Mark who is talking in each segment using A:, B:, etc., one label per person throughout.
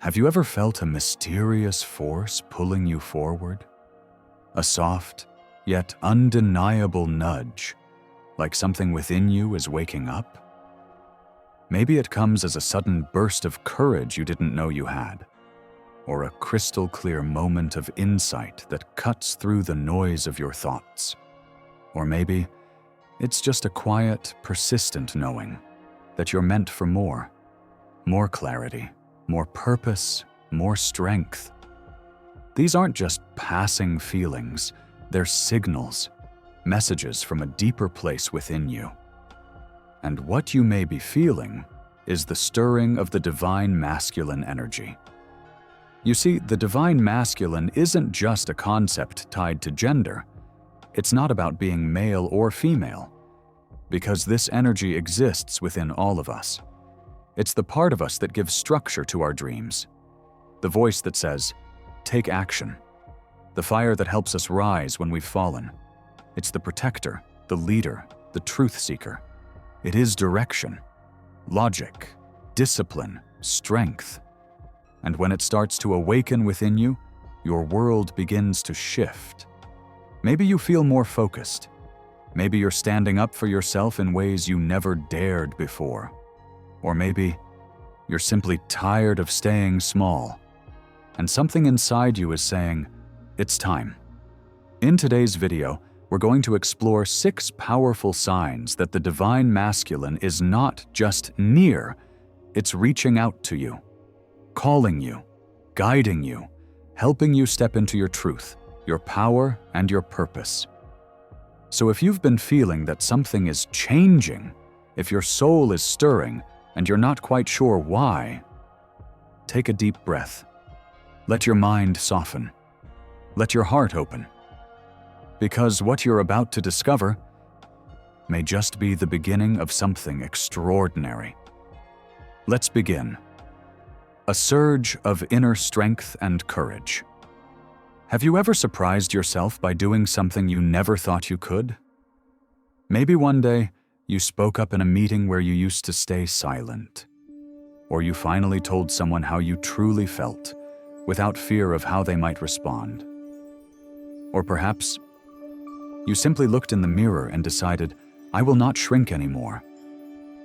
A: Have you ever felt a mysterious force pulling you forward? A soft, yet undeniable nudge, like something within you is waking up? Maybe it comes as a sudden burst of courage you didn't know you had, or a crystal clear moment of insight that cuts through the noise of your thoughts. Or maybe it's just a quiet, persistent knowing that you're meant for more clarity, more purpose, more strength. These aren't just passing feelings, they're signals, messages from a deeper place within you. And what you may be feeling is the stirring of the divine masculine energy. You see, the divine masculine isn't just a concept tied to gender. It's not about being male or female, because this energy exists within all of us. It's the part of us that gives structure to our dreams, the voice that says, "Take action," the fire that helps us rise when we've fallen. It's the protector, the leader, the truth seeker. It is direction, logic, discipline, strength. And when it starts to awaken within you, your world begins to shift. Maybe you feel more focused. Maybe you're standing up for yourself in ways you never dared before. Or maybe you're simply tired of staying small, and something inside you is saying, "It's time." In today's video, we're going to explore 6 powerful signs that the divine masculine is not just near, it's reaching out to you, calling you, guiding you, helping you step into your truth, your power, and your purpose. So if you've been feeling that something is changing, if your soul is stirring, and you're not quite sure why, take a deep breath. Let your mind soften. Let your heart open. Because what you're about to discover may just be the beginning of something extraordinary. Let's begin. A surge of inner strength and courage. Have you ever surprised yourself by doing something you never thought you could? Maybe one day, you spoke up in a meeting where you used to stay silent. Or you finally told someone how you truly felt, without fear of how they might respond. Or perhaps, you simply looked in the mirror and decided, "I will not shrink anymore."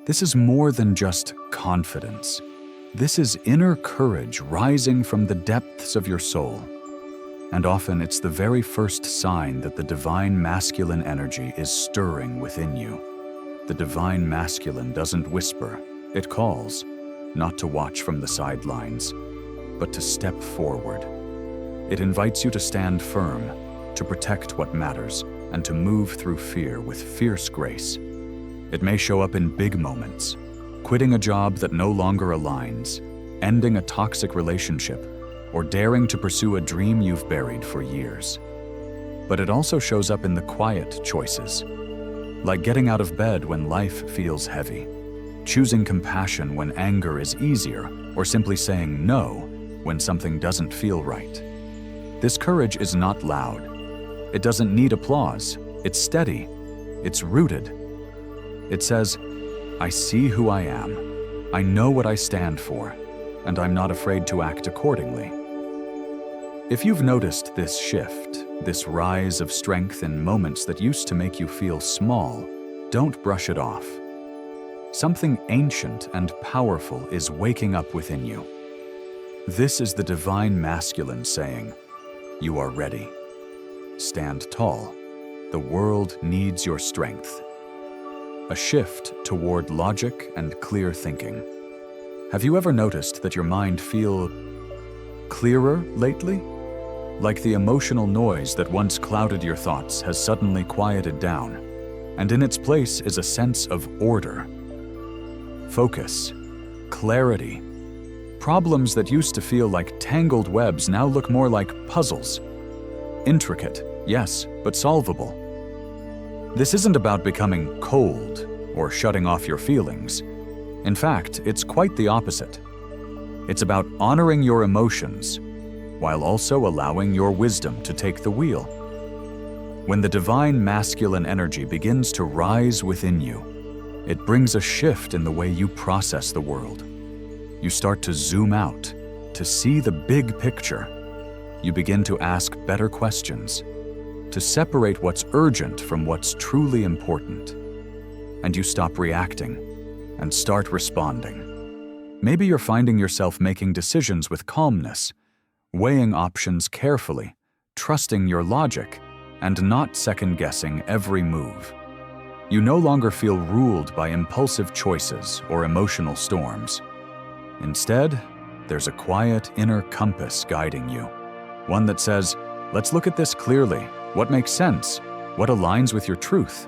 A: This is more than just confidence. This is inner courage rising from the depths of your soul. And often it's the very first sign that the divine masculine energy is stirring within you. The divine masculine doesn't whisper, it calls, not to watch from the sidelines, but to step forward. It invites you to stand firm, to protect what matters, and to move through fear with fierce grace. It may show up in big moments, quitting a job that no longer aligns, ending a toxic relationship, or daring to pursue a dream you've buried for years. But it also shows up in the quiet choices, like getting out of bed when life feels heavy, choosing compassion when anger is easier, or simply saying no when something doesn't feel right. This courage is not loud. It doesn't need applause. It's steady. It's rooted. It says, "I see who I am. I know what I stand for, and I'm not afraid to act accordingly." If you've noticed this shift, this rise of strength in moments that used to make you feel small, don't brush it off. Something ancient and powerful is waking up within you. This is the divine masculine saying, "You are ready. Stand tall. The world needs your strength." A shift toward logic and clear thinking. Have you ever noticed that your mind feels clearer lately? Like the emotional noise that once clouded your thoughts has suddenly quieted down, and in its place is a sense of order, focus, clarity. Problems that used to feel like tangled webs now look more like puzzles. Intricate, yes, but solvable. This isn't about becoming cold or shutting off your feelings. In fact, it's quite the opposite. It's about honoring your emotions while also allowing your wisdom to take the wheel. When the divine masculine energy begins to rise within you, it brings a shift in the way you process the world. You start to zoom out, to see the big picture. You begin to ask better questions, to separate what's urgent from what's truly important. And you stop reacting and start responding. Maybe you're finding yourself making decisions with calmness, weighing options carefully, trusting your logic, and not second-guessing every move. You no longer feel ruled by impulsive choices or emotional storms. Instead, there's a quiet inner compass guiding you, one that says, let's look at this clearly. What makes sense? What aligns with your truth?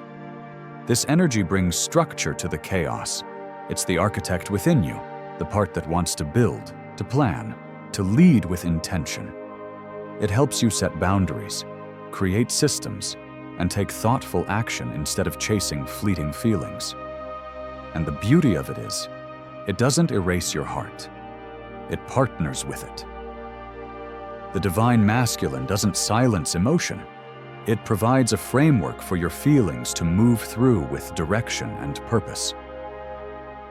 A: This energy brings structure to the chaos. It's the architect within you, the part that wants to build, to plan, to lead with intention. It helps you set boundaries, create systems, and take thoughtful action instead of chasing fleeting feelings. And the beauty of it is, it doesn't erase your heart. It partners with it. The divine masculine doesn't silence emotion. It provides a framework for your feelings to move through with direction and purpose.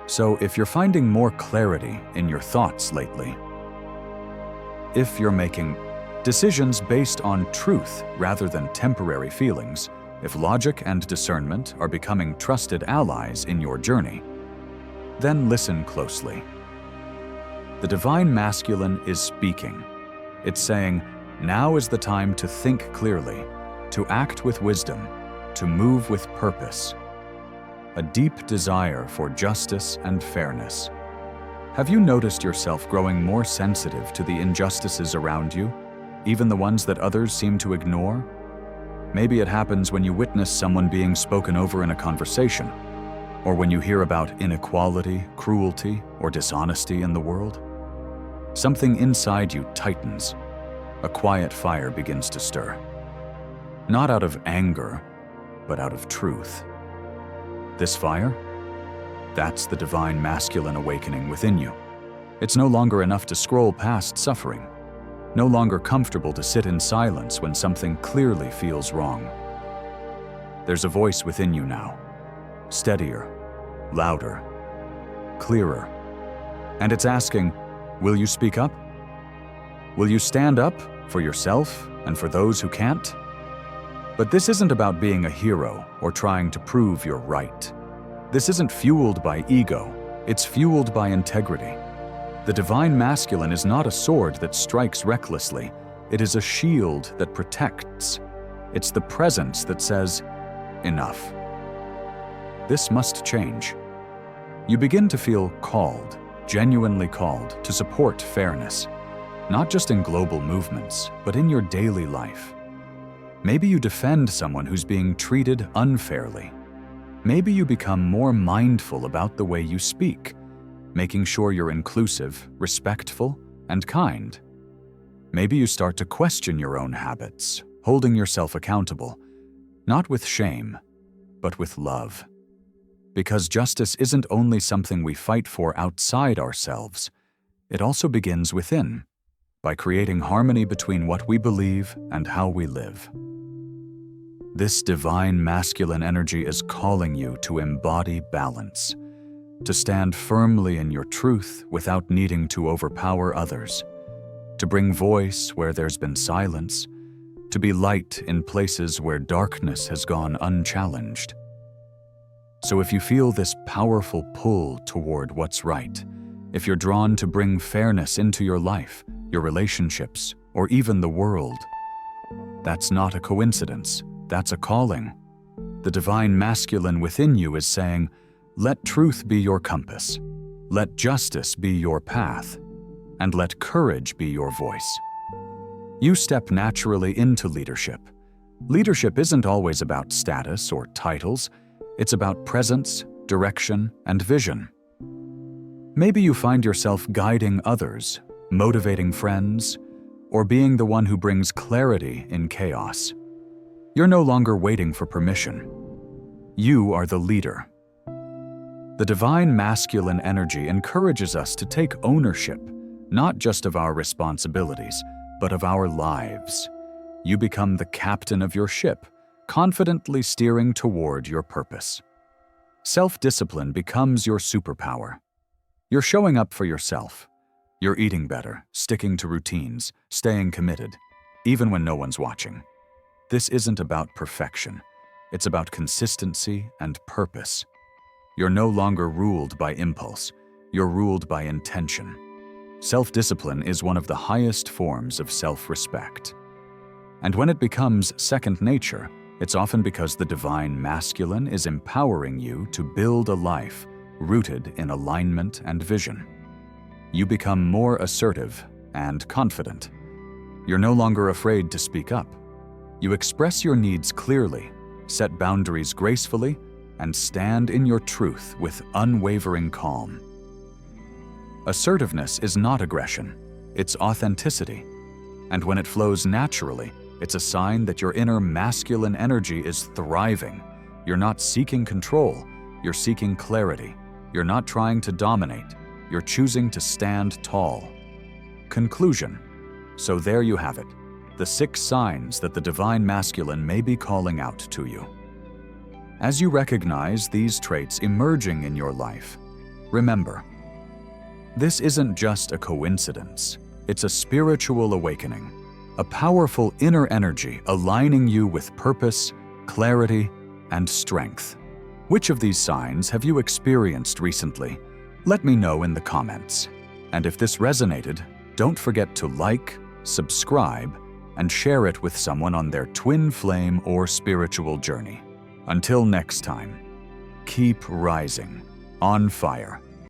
A: So if you're finding more clarity in your thoughts lately, if you're making decisions based on truth rather than temporary feelings, if logic and discernment are becoming trusted allies in your journey, then listen closely. The divine masculine is speaking. It's saying, now is the time to think clearly, to act with wisdom, to move with purpose. A deep desire for justice and fairness. Have you noticed yourself growing more sensitive to the injustices around you, even the ones that others seem to ignore? Maybe it happens when you witness someone being spoken over in a conversation, or when you hear about inequality, cruelty, or dishonesty in the world. Something inside you tightens. A quiet fire begins to stir. Not out of anger, but out of truth. This fire? That's the divine masculine awakening within you. It's no longer enough to scroll past suffering. No longer comfortable to sit in silence when something clearly feels wrong. There's a voice within you now, steadier, louder, clearer. And it's asking, will you speak up? Will you stand up for yourself and for those who can't? But this isn't about being a hero or trying to prove you're right. This isn't fueled by ego, it's fueled by integrity. The divine masculine is not a sword that strikes recklessly. It is a shield that protects. It's the presence that says, enough. This must change. You begin to feel called, genuinely called, to support fairness, not just in global movements, but in your daily life. Maybe you defend someone who's being treated unfairly. Maybe you become more mindful about the way you speak, making sure you're inclusive, respectful, and kind. Maybe you start to question your own habits, holding yourself accountable, not with shame, but with love. Because justice isn't only something we fight for outside ourselves, it also begins within, by creating harmony between what we believe and how we live. This divine masculine energy is calling you to embody balance, to stand firmly in your truth without needing to overpower others, to bring voice where there's been silence, to be light in places where darkness has gone unchallenged. So if you feel this powerful pull toward what's right, if you're drawn to bring fairness into your life, your relationships, or even the world, that's not a coincidence, that's a calling. The divine masculine within you is saying, let truth be your compass, let justice be your path, and let courage be your voice. You step naturally into leadership. Leadership isn't always about status or titles, it's about presence, direction, and vision. Maybe you find yourself guiding others, motivating friends, or being the one who brings clarity in chaos. You're no longer waiting for permission. You are the leader. The divine masculine energy encourages us to take ownership, not just of our responsibilities, but of our lives. You become the captain of your ship, confidently steering toward your purpose. Self-discipline becomes your superpower. You're showing up for yourself, You're eating better, sticking to routines, staying committed, even when no one's watching. This isn't about perfection. It's about consistency and purpose. You're no longer ruled by impulse. You're ruled by intention. Self-discipline is one of the highest forms of self-respect. And when it becomes second nature, it's often because the divine masculine is empowering you to build a life rooted in alignment and vision. You become more assertive and confident. You're no longer afraid to speak up. You express your needs clearly, set boundaries gracefully, and stand in your truth with unwavering calm. Assertiveness is not aggression, it's authenticity. And when it flows naturally, it's a sign that your inner masculine energy is thriving. You're not seeking control, you're seeking clarity. You're not trying to dominate, you're choosing to stand tall. Conclusion. So there you have it, the 6 signs that the divine masculine may be calling out to you. As you recognize these traits emerging in your life, remember, this isn't just a coincidence. It's a spiritual awakening, a powerful inner energy aligning you with purpose, clarity, and strength. Which of these signs have you experienced recently? Let me know in the comments. And if this resonated, don't forget to like, subscribe, and share it with someone on their twin flame or spiritual journey. Until next time, keep rising, on fire,